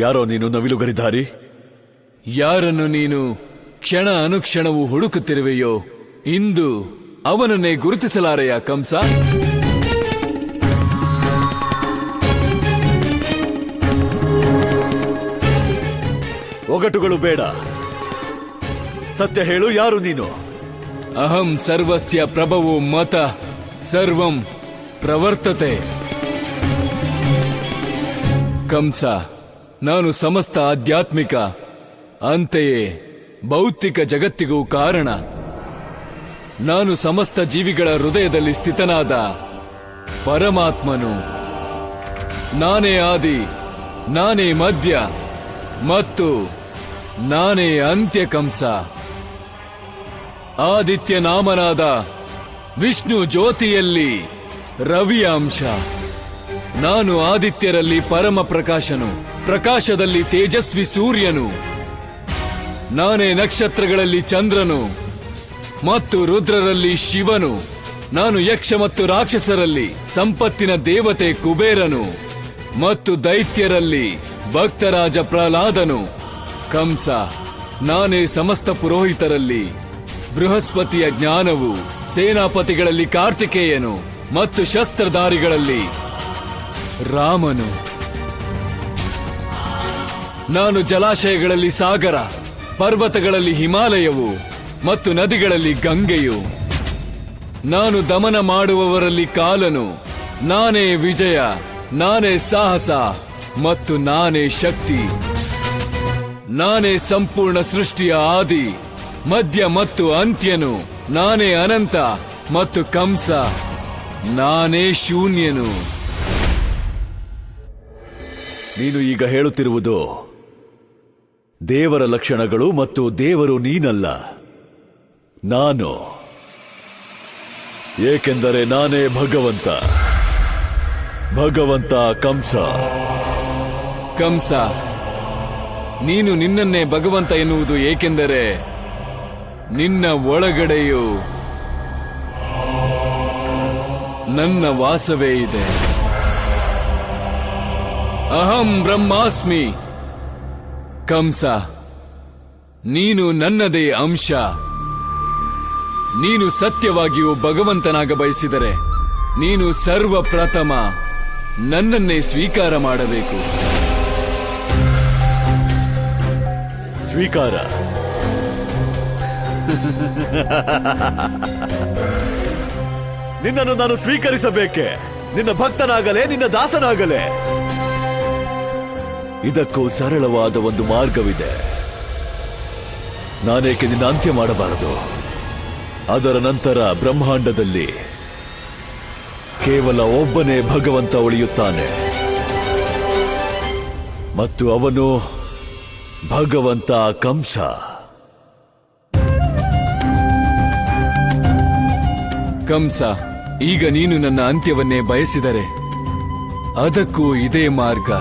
ಯಾರೋ ನೀನು ನವಿಲುಗರಿಧಾರಿ? ಯಾರನ್ನು ನೀನು ಕ್ಷಣ ಅನುಕ್ಷಣವೂ ಹುಡುಕುತ್ತಿರುವೆಯೋ ಇಂದು ಅವನನ್ನೇ ಗುರುತಿಸಲಾರೆಯ ಕಂಸ? ಒಗಟುಗಳು ಬೇಡ, ಸತ್ಯ ಹೇಳು, ಯಾರು ನೀನು? ಅಹಂ ಸರ್ವಸ್ಯ ಪ್ರಭವೋ ಮತ ಸರ್ವಂ ಪ್ರವರ್ತತೆ. ಕಂಸ, ನಾನು ಸಮಸ್ತ ಆಧ್ಯಾತ್ಮಿಕ ಅಂತೆಯೇ ಭೌತಿಕ ಜಗತ್ತಿಗೂ ಕಾರಣ. ನಾನು ಸಮಸ್ತ ಜೀವಿಗಳ ಹೃದಯದಲ್ಲಿ ಸ್ಥಿತನಾದ ಪರಮಾತ್ಮನು. ನಾನೇ ಆದಿ, ನಾನೇ ಮಧ್ಯ ಮತ್ತು ನಾನೇ ಅಂತ್ಯ. ಕಂಸ, ಆದಿತ್ಯ ನಾಮನಾದ ವಿಷ್ಣು ಜ್ಯೋತಿಯಲ್ಲಿ ರವಿಯ ಅಂಶ. ನಾನು ಆದಿತ್ಯರಲ್ಲಿ ಪರಮ ಪ್ರಕಾಶನು, ಪ್ರಕಾಶದಲ್ಲಿ ತೇಜಸ್ವಿ ಸೂರ್ಯನು, ನಾನೇ ನಕ್ಷತ್ರಗಳಲ್ಲಿ ಚಂದ್ರನು ಮತ್ತು ರುದ್ರರಲ್ಲಿ ಶಿವನು, ನಾನು ಯಕ್ಷ ಮತ್ತು ರಾಕ್ಷಸರಲ್ಲಿ ಸಂಪತ್ತಿನ ದೇವತೆ ಕುಬೇರನು ಮತ್ತು ದೈತ್ಯರಲ್ಲಿ ಭಕ್ತರಾಜ ಪ್ರಹ್ಲಾದನು. ಕಂಸ, ನಾನೇ ಸಮಸ್ತ ಪುರೋಹಿತರಲ್ಲಿ ಬೃಹಸ್ಪತಿಯ ಜ್ಞಾನವು, ಸೇನಾಪತಿಗಳಲ್ಲಿ ಕಾರ್ತಿಕೇಯನು ಮತ್ತು ಶಸ್ತ್ರಧಾರಿಗಳಲ್ಲಿ ರಾಮನು. ನಾನು ಜಲಾಶಯಗಳಲ್ಲಿ ಸಾಗರ, ಪರ್ವತಗಳಲ್ಲಿ ಹಿಮಾಲಯವು ಮತ್ತು ನದಿಗಳಲ್ಲಿ ಗಂಗೆಯು. ನಾನು ದಮನ ಮಾಡುವವರಲ್ಲಿ ಕಾಲನು, ನಾನೇ ವಿಜಯ, ನಾನೇ ಸಾಹಸ ಮತ್ತು ನಾನೇ ಶಕ್ತಿ. ನಾನೇ ಸಂಪೂರ್ಣ ಸೃಷ್ಟಿಯ ಆದಿ, ಮಧ್ಯ ಮತ್ತು ಅಂತ್ಯನು. ನಾನೇ ಅನಂತ ಮತ್ತು ಕಂಸ, ನಾನೇ ಶೂನ್ಯನು. ನೀನು ಈಗ ಹೇಳುತ್ತಿರುವುದು ದೇವರ ಲಕ್ಷಣಗಳು ಮತ್ತು ದೇವರು ನೀನಲ್ಲ, ನಾನು. ಏಕೆಂದರೆ ನಾನೇ ಭಗವಂತ ಕಂಸ. ಕಂಸ, ನೀನು ನಿನ್ನನ್ನೇ ಭಗವಂತ ಎನ್ನುವುದು ಏಕೆಂದರೆ ನಿನ್ನ ಒಳಗಡೆಯೂ ನನ್ನ ವಾಸವೇ ಇದೆ. ಅಹಂ ಬ್ರಹ್ಮಾಸ್ಮಿ. ಕಂಸ, ನೀನು ನನ್ನದೇ ಅಂಶ. ನೀನು ಸತ್ಯವಾಗಿಯೂ ಭಗವಂತನಾಗ ಬಯಸಿದರೆ ನೀನು ಸರ್ವಪ್ರಥಮ ನನ್ನನ್ನೇ ಸ್ವೀಕಾರ ಮಾಡಬೇಕು. ಸ್ವೀಕಾರ? ನಿನ್ನನ್ನು ನಾನು ಸ್ವೀಕರಿಸಬೇಕೆ? ನಿನ್ನ ಭಕ್ತನಾಗಲೇ, ನಿನ್ನ ದಾಸನಾಗಲೇ? ಇದಕ್ಕೂ ಸರಳವಾದ ಒಂದು ಮಾರ್ಗವಿದೆ. ನಾನೇಕೆ ನಿನ್ನ ಅಂತ್ಯ ಮಾಡಬಾರದು? ಅದರ ನಂತರ ಬ್ರಹ್ಮಾಂಡದಲ್ಲಿ ಕೇವಲ ಒಬ್ಬನೇ ಭಗವಂತ ಉಳಿಯುತ್ತಾನೆ, ಮತ್ತು ಅವನು ಭಗವಂತ ಕಂಸ. ಕಂಸ, ಈಗ ನೀನು ನನ್ನ ಅಂತ್ಯವನ್ನೇ ಬಯಸಿದರೆ ಅದಕ್ಕೂ ಇದೇ ಮಾರ್ಗ.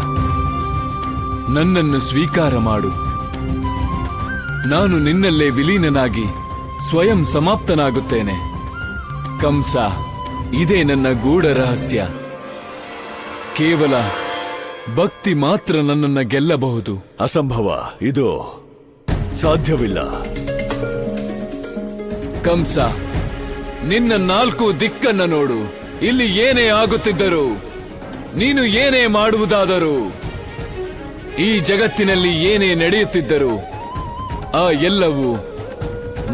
ನನ್ನನ್ನು ಸ್ವೀಕಾರ ಮಾಡು. ನಾನು ನಿನ್ನಲ್ಲೇ ವಿಲೀನನಾಗಿ ಸ್ವಯಂ ಸಮಾಪ್ತನಾಗುತ್ತೇನೆ. ಕಂಸ, ಇದೇ ನನ್ನ ಗೂಢ ರಹಸ್ಯ. ಕೇವಲ ಭಕ್ತಿ ಮಾತ್ರ ನನ್ನನ್ನು ಗೆಲ್ಲಬಹುದು. ಅಸಂಭವ, ಇದು ಸಾಧ್ಯವಿಲ್ಲ. ಕಂಸ, ನಿನ್ನ 4 ದಿಕ್ಕನ್ನ ನೋಡು. ಇಲ್ಲಿ ಏನೇ ಆಗುತ್ತಿದ್ದರೂ, ನೀನು ಏನೇ ಮಾಡುವುದಾದರೂ, ಈ ಜಗತ್ತಿನಲ್ಲಿ ಏನೇ ನಡೆಯುತ್ತಿದ್ದರೂ ಆ ಎಲ್ಲವೂ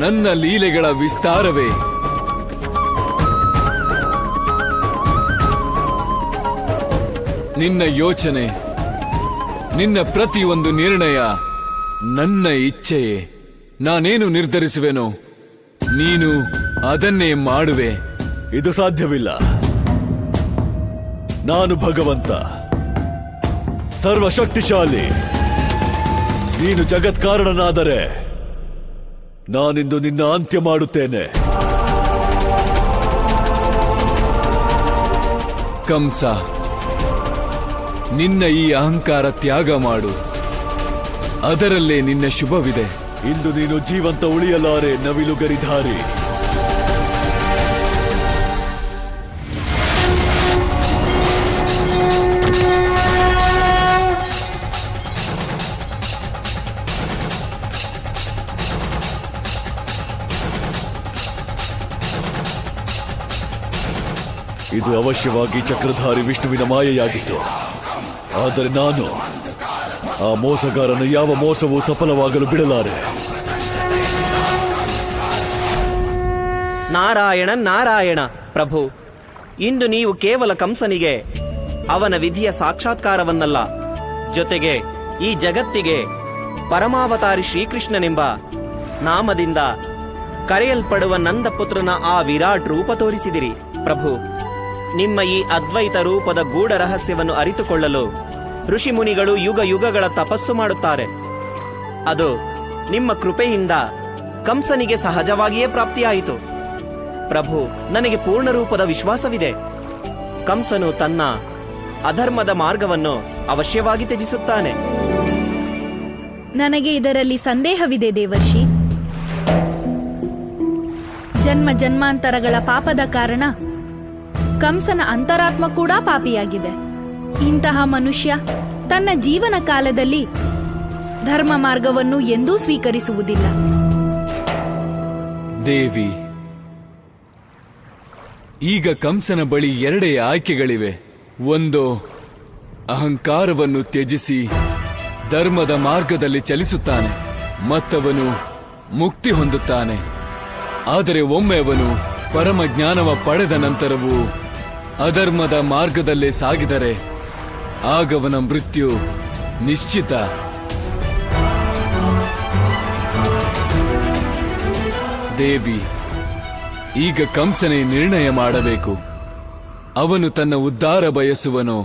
ನನ್ನ ಲೀಲೆಗಳ ವಿಸ್ತಾರವೇ. ನಿನ್ನ ಯೋಚನೆ, ನಿನ್ನ ಪ್ರತಿಯೊಂದು ನಿರ್ಣಯ ನನ್ನ ಇಚ್ಛೆಯೇ. ನಾನೇನು ನಿರ್ಧರಿಸುವೆನೋ ನೀನು ಅದನ್ನೇ ಮಾಡುವೆ. ಇದು ಸಾಧ್ಯವಿಲ್ಲ. ನಾನು ಭಗವಂತ, ಸರ್ವಶಕ್ತಿಶಾಲಿ. ನೀನು ಜಗತ್ಕಾರಣನಾದರೆ ನಾನಿಂದು ನಿನ್ನ ಅಂತ್ಯ ಮಾಡುತ್ತೇನೆ. ಕಂಸ, ನಿನ್ನ ಈ ಅಹಂಕಾರ ತ್ಯಾಗ ಮಾಡು. ಅದರಲ್ಲೇ ನಿನ್ನ ಶುಭವಿದೆ. ಇಂದು ನೀನು ಜೀವಂತ ಉಳಿಯಲಾರೆ, ನವಿಲುಗರಿಧಾರಿ. ಇದು ಅವಶ್ಯವಾಗಿ ಚಕ್ರಧಾರಿ ವಿಷ್ಣುವಿನ ಮಾಯೆಯಾಗಿತ್ತು. ಆದರೆ ನಾನು ಆ ಮೋಸಗಾರನ ಯಾವ ಮೋಸವೂ ಸಫಲವಾಗಲು ಬಿಡಲಾರೆ. ನಾರಾಯಣ ನಾರಾಯಣ. ಪ್ರಭು, ಇಂದು ನೀವು ಕೇವಲ ಕಂಸನಿಗೆ ಅವನ ವಿಧಿಯ ಸಾಕ್ಷಾತ್ಕಾರವನ್ನಲ್ಲ, ಜೊತೆಗೆ ಈ ಜಗತ್ತಿಗೆ ಪರಮಾವತಾರಿ ಶ್ರೀಕೃಷ್ಣನೆಂಬ ನಾಮದಿಂದ ಕರೆಯಲ್ಪಡುವ ನಂದಪುತ್ರನ ಆ ವಿರಾಟ್ ರೂಪ ತೋರಿಸಿದಿರಿ. ಪ್ರಭು, ನಿಮ್ಮ ಈ ಅದ್ವೈತ ರೂಪದ ಗೂಢ ರಹಸ್ಯವನ್ನು ಅರಿತುಕೊಳ್ಳಲು ಋಷಿಮುನಿಗಳು ಯುಗ ಯುಗಗಳ ತಪಸ್ಸು ಮಾಡುತ್ತಾರೆ. ಅದು ನಿಮ್ಮ ಕೃಪೆಯಿಂದ ಕಂಸನಿಗೆ ಸಹಜವಾಗಿಯೇ ಪ್ರಾಪ್ತಿಯಾಯಿತು. ಪ್ರಭು, ನನಗೆ ಪೂರ್ಣ ರೂಪದ ವಿಶ್ವಾಸವಿದೆ. ಕಂಸನು ತನ್ನ ಅಧರ್ಮದ ಮಾರ್ಗವನ್ನು ಅವಶ್ಯವಾಗಿ ತ್ಯಜಿಸುತ್ತಾನೆ. ನನಗೆ ಇದರಲ್ಲಿ ಸಂದೇಹವಿದೆ ದೇವರ್ಷಿ. ಜನ್ಮ ಜನ್ಮಾಂತರಗಳ ಪಾಪದ ಕಾರಣ ಕಂಸನ ಅಂತರಾತ್ಮ ಕೂಡ ಪಾಪಿಯಾಗಿದೆ. ಇಂತಹ ಮನುಷ್ಯ ತನ್ನ ಜೀವನ ಕಾಲದಲ್ಲಿ ಧರ್ಮ ಮಾರ್ಗವನ್ನು ಎಂದೂ ಸ್ವೀಕರಿಸುವುದಿಲ್ಲ. ದೇವಿ, ಈಗ ಕಂಸನ ಬಳಿ ಎರಡೇ ಆಯ್ಕೆಗಳಿವೆ. ಒಂದು, ಅಹಂಕಾರವನ್ನು ತ್ಯಜಿಸಿ ಧರ್ಮದ ಮಾರ್ಗದಲ್ಲಿ ಚಲಿಸುತ್ತಾನೆ, ಮತ್ತವನು ಮುಕ್ತಿ ಹೊಂದುತ್ತಾನೆ. ಆದರೆ ಒಮ್ಮೆ ಅವನು ಪರಮ ಜ್ಞಾನವ ಪಡೆದ ನಂತರವೂ ಅಧರ್ಮದ ಮಾರ್ಗದಲ್ಲೇ ಸಾಗಿದರೆ ಆಗವನ ಮೃತ್ಯು ನಿಶ್ಚಿತ. ದೇವಿ, ಈಗ ಕಂಸನೇ ನಿರ್ಣಯ ಮಾಡಬೇಕು. ಅವನು ತನ್ನ ಉದ್ಧಾರ ಬಯಸುವನೋ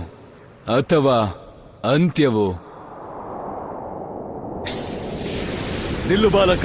ಅಥವಾ ಅಂತ್ಯವೋ? ನಿಲ್ಲು ಬಾಲಕ.